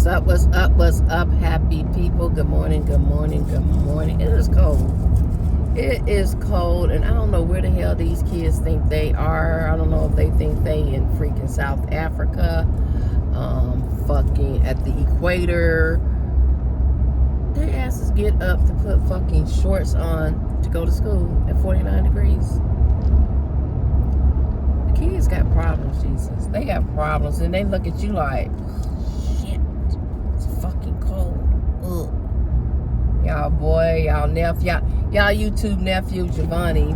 What's up, happy people? Good morning, good morning, good morning. It is cold. It is cold, and I don't know where the hell these kids think they are. I don't know if they think they in freaking South Africa, fucking at the equator. Their asses get up to put fucking shorts on to go to school at 49 degrees. The kids got problems, Jesus. They got problems, and they look at you like, fucking cold. Ugh. Y'all boy, y'all YouTube nephew Javani,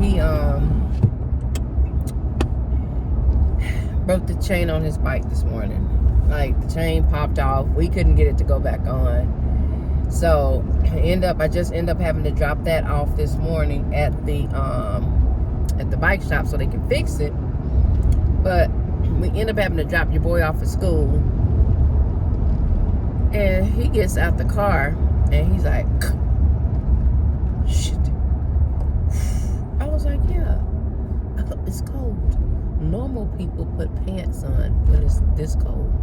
he broke the chain on his bike this morning. Like, the chain popped off. We couldn't get it to go back on. So I just end up having to drop that off this morning at the bike shop so they can fix it. But we end up having to drop your boy off at school. And he gets out the car and he's like, shit. I was like, yeah, it's cold. Normal people put pants on when it's this cold.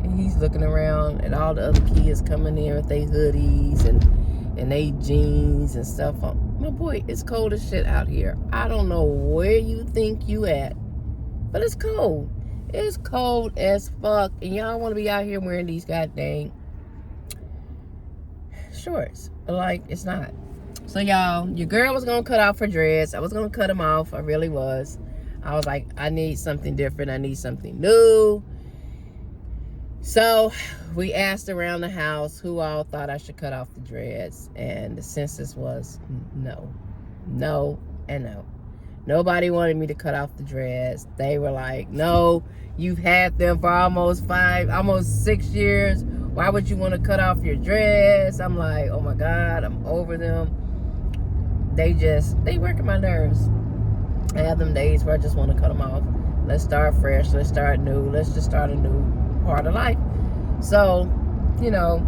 And he's looking around at all the other kids coming in with their hoodies and they jeans and stuff on. My boy, it's cold as shit out here. I don't know where you think you at, but it's cold. It's cold as fuck, and y'all want to be out here wearing these goddamn shorts. Like, it's not. So, y'all, your girl was going to cut off her dreads. I was going to cut them off. I really was. I was like, I need something different. I need something new. So, we asked around the house who all thought I should cut off the dreads, and the census was no. No, and no. Nobody wanted me to cut off the dreads. They were like, no, you've had them for almost 6 years. Why would you want to cut off your dreads? I'm like, oh my God, I'm over them. They work at my nerves. I have them days where I just want to cut them off. Let's start fresh. Let's start new. Let's just start a new part of life. So, you know,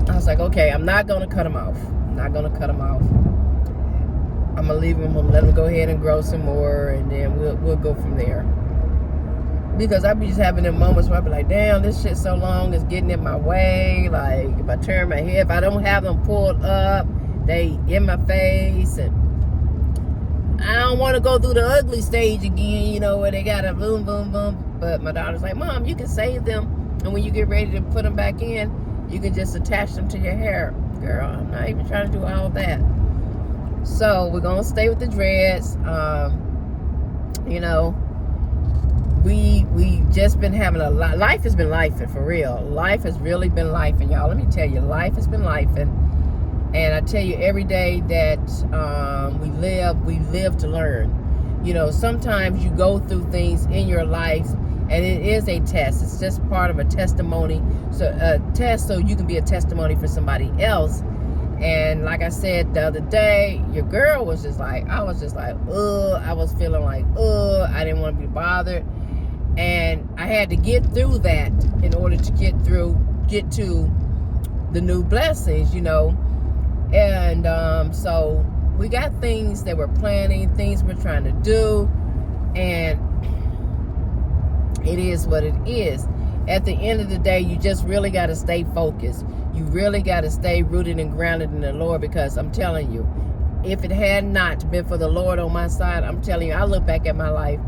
I was like, okay, I'm not going to cut them off. I'm not going to cut them off. I'm gonna leave them. I'm gonna let them go ahead and grow some more, and then we'll go from there. Because I be just having them moments where I be like, damn, this shit so long, it's getting in my way. Like, if I turn my head, if I don't have them pulled up, they in my face, and I don't want to go through the ugly stage again, you know, where they got a boom, boom, boom. But my daughter's like, Mom, you can save them, and when you get ready to put them back in, you can just attach them to your hair. Girl, I'm not even trying to do all that. So we're gonna stay with the dreads. You know, we just been having a lot. Life has been lifing, for real. Life has really been lifing, y'all. Let me tell you, life has been lifing. And I tell you, every day that we live to learn. You know, sometimes you go through things in your life, and it is a test. It's just part of a testimony. So a test, so you can be a testimony for somebody else. And like I said the other day, your girl was just like, I was just like, I was feeling like, I didn't want to be bothered. And I had to get through that in order to get to the new blessings, you know. And so we got things that we're planning, things we're trying to do. And it is what it is. At the end of the day, you just really got to stay focused. You really got to stay rooted and grounded in the Lord, because I'm telling you, if it had not been for the Lord on my side, I'm telling you, I look back at my life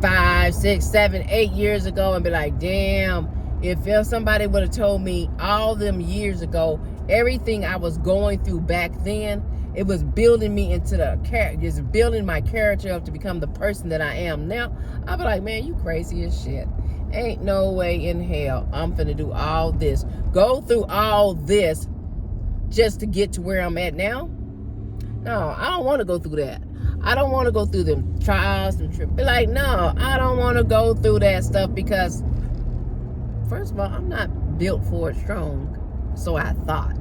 5, 6, 7, 8 years ago and be like, damn, if somebody would have told me all them years ago, everything I was going through back then, it was building me into just building my character up to become the person that I am now, I'd be like, man, you crazy as shit. Ain't no way in hell I'm finna do all this, go through all this just to get to where I'm at now. No, I don't want to go through that. I don't want to go through them trials and trips. Be like, no, I don't want to go through that stuff, because first of all, I'm not built for it strong. So I thought.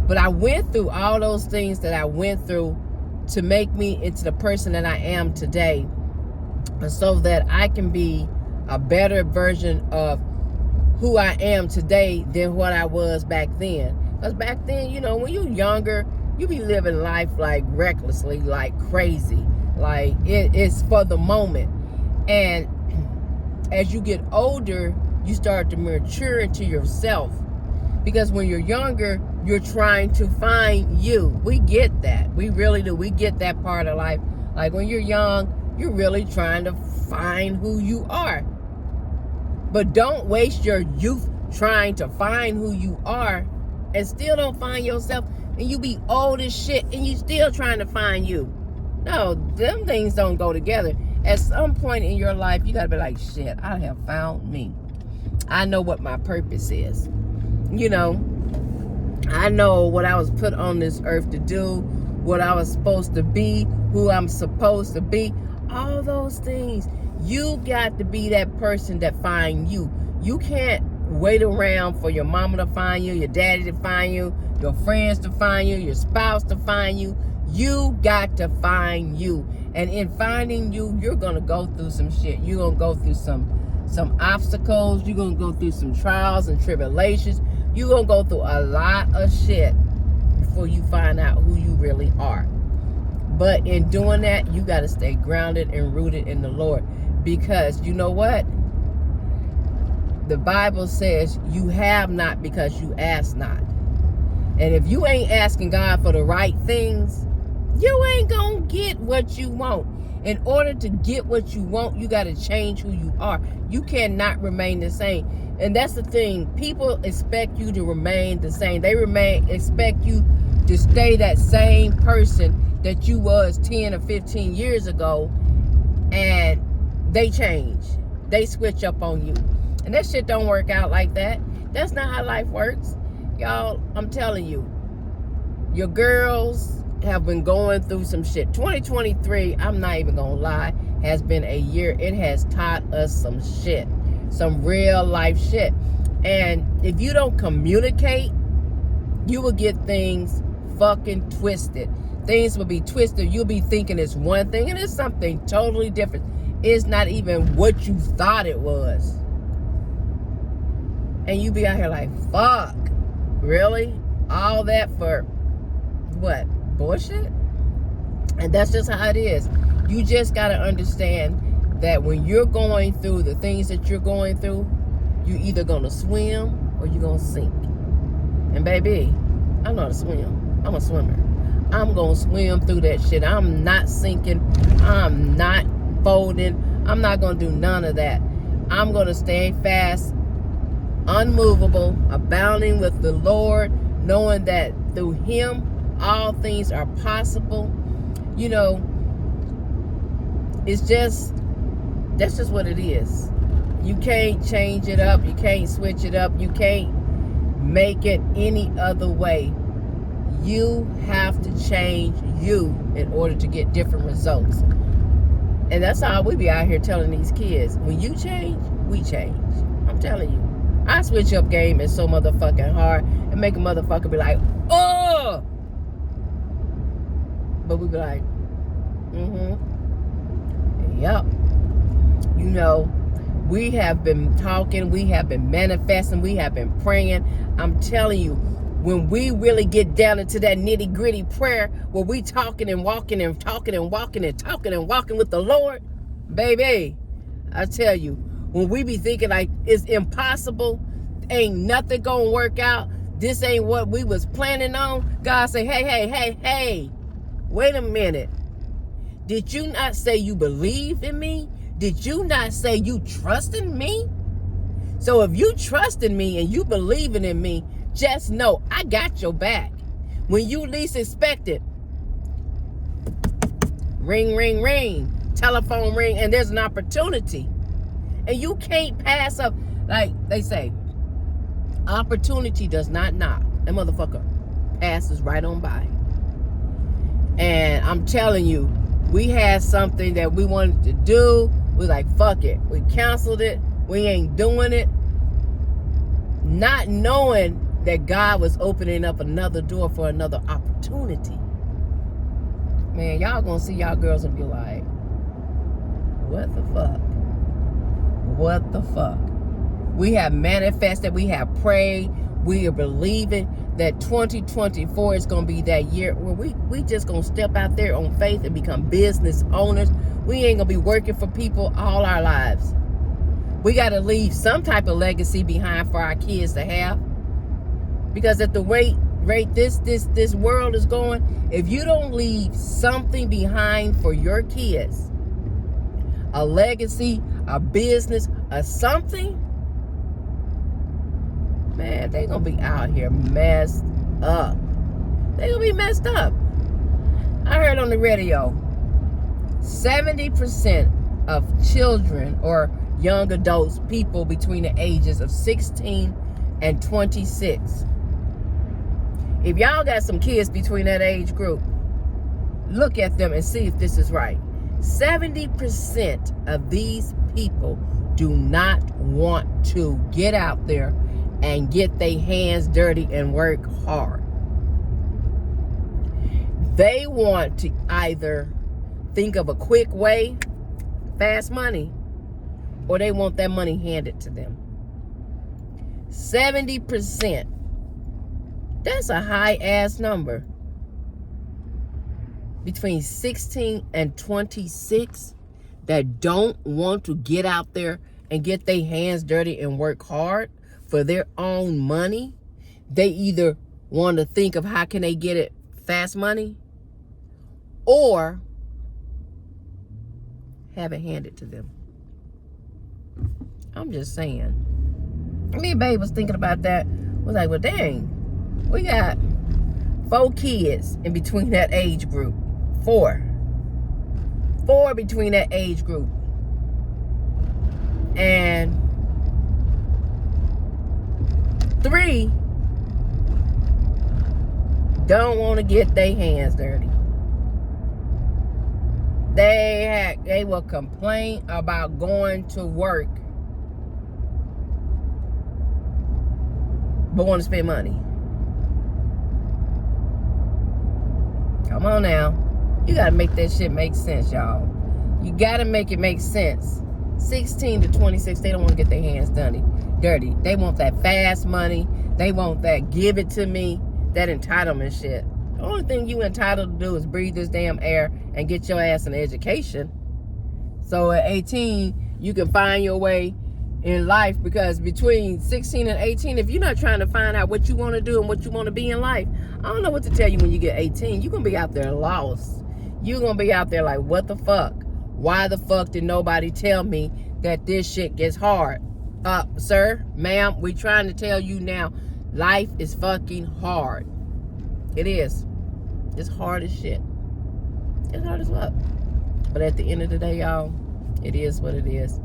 But I went through all those things that I went through to make me into the person that I am today, so that I can be a better version of who I am today than what I was back then. Because back then, you know, when you're younger, you be living life like recklessly, like crazy. Like, it's for the moment. And as you get older, you start to mature into yourself. Because when you're younger, you're trying to find you. We get that. We really do. We get that part of life. Like, when you're young, you're really trying to find who you are. But don't waste your youth trying to find who you are and still don't find yourself. And you be old as shit and you still trying to find you. No, them things don't go together. At some point in your life, you got to be like, shit, I have found me. I know what my purpose is. You know, I know what I was put on this earth to do, what I was supposed to be, who I'm supposed to be. All those things. You got to be that person that find you. You can't wait around for your mama to find you, your daddy to find you, your friends to find you, your spouse to find you. You got to find you. And in finding you, you're going to go through some shit. You're going to go through some obstacles. You're going to go through some trials and tribulations. You're going to go through a lot of shit before you find out who you really are. But in doing that, you got to stay grounded and rooted in the Lord. Because you know what? The Bible says you have not because you ask not. And if you ain't asking God for the right things, you ain't gonna get what you want. In order to get what you want, you got to change who you are. You cannot remain the same. And that's the thing. People expect you to remain the same. They expect you to stay that same person that you was 10 or 15 years ago. And they change. They switch up on you. And that shit don't work out like that. That's not how life works. Y'all, I'm telling you, your girls have been going through some shit. 2023, I'm not even gonna lie, has been a year. It has taught us some shit. Some real life shit. And if you don't communicate, you will get things fucking twisted. Things will be twisted. You'll be thinking it's one thing and it's something totally different. It's not even what you thought it was. And you be out here like, fuck, really? All that for what? Bullshit? And that's just how it is. You just got to understand that when you're going through the things that you're going through, you're either going to swim or you're going to sink. And baby, I know how to swim. I'm a swimmer. I'm going to swim through that shit. I'm not sinking. I'm not folding. I'm not going to do none of that. I'm going to stay fast, unmovable, abounding with the Lord, knowing that through Him, all things are possible. You know, it's just, that's just what it is. You can't change it up. You can't switch it up. You can't make it any other way. You have to change you in order to get different results. And that's how we be out here telling these kids, when you change, we change. I'm telling you. I switch up game is so motherfucking hard and make a motherfucker be like, oh! But we be like, yep. You know, we have been talking, we have been manifesting, we have been praying. I'm telling you, when we really get down into that nitty gritty prayer, where we talking and walking and talking and walking and talking and walking with the Lord, baby, I tell you, when we be thinking like it's impossible, ain't nothing gonna work out, this ain't what we was planning on, God say, hey, wait a minute. Did you not say you believe in me? Did you not say you trust in me? So if you trust in me and you believing in me, just know I got your back. When you least expect it, ring, ring, ring, telephone ring, and there's an opportunity. And you can't pass up, like they say, opportunity does not knock. That motherfucker passes right on by. And I'm telling you, we had something that we wanted to do. We like, fuck it. We canceled it. We ain't doing it. Not knowing that God was opening up another door for another opportunity. Man, y'all gonna see y'all girls and be like, what the fuck? What the fuck? We have manifested. We have prayed. We are believing that 2024 is going to be that year where we just going to step out there on faith and become business owners. We ain't going to be working for people all our lives. We got to leave some type of legacy behind for our kids to have. Because at the rate this world is going, if you don't leave something behind for your kids, a legacy, a business, a something, man, they gonna be out here messed up. They gonna be messed up. I heard on the radio, 70% of children or young adults, people between the ages of 16 and 26. If y'all got some kids between that age group, look at them and see if this is right. 70% of these people do not want to get out there and get their hands dirty and work hard. They want to either think of a quick way, fast money, or they want that money handed to them. 70%. That's a high ass number. Between 16 and 26 that don't want to get out there and get their hands dirty and work hard for their own money. They either want to think of how can they get it fast money or have it handed to them. I'm just saying. Me and Babe was thinking about that. Was like, well, dang, we got 4 kids in between that age group. 4 between that age group. And 3 don't want to get their hands dirty. They will complain about going to work, but want to spend money. Come on now. You got to make that shit make sense, y'all. You got to make it make sense. 16 to 26, they don't want to get their hands dirty. They want that fast money. They want that give it to me, that entitlement shit. The only thing you entitled to do is breathe this damn air and get your ass an education. So at 18, you can find your way in life, because between 16 and 18, if you're not trying to find out what you want to do and what you want to be in life, I don't know what to tell you when you get 18. You're going to be out there lost. You're going to be out there like, what the fuck? Why the fuck did nobody tell me that this shit gets hard? Sir, ma'am, we trying to tell you now, life is fucking hard. It is. It's hard as shit. It's hard as fuck. But at the end of the day, y'all, it is what it is.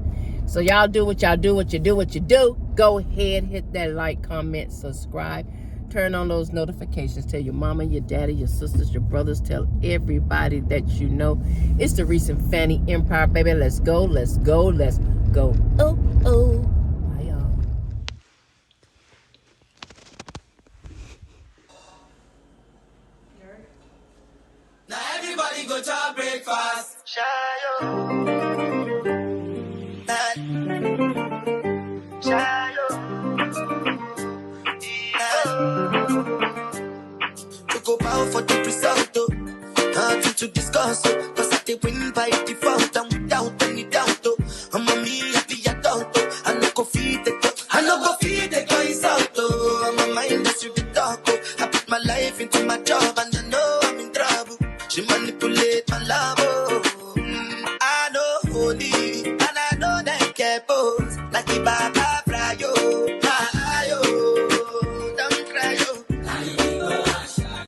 So y'all do what y'all do, what you do. Go ahead, hit that like, comment, subscribe. Turn on those notifications. Tell your mama, your daddy, your sisters, your brothers. Tell everybody that you know. It's the Reese and Fany Empire, baby. Let's go, let's go, let's go. Oh, oh. Bye, y'all. Now everybody go to breakfast. Shayo. To go bow for the result, nothing to discuss, cause I did win by default and without any doubt. I'm a me happy adult, I no go feed the guys out. I'm a mind that's you the talk. I put my life into my job and I know I'm in trouble. She manipulate my love. I know holy and I know that care like the Baba.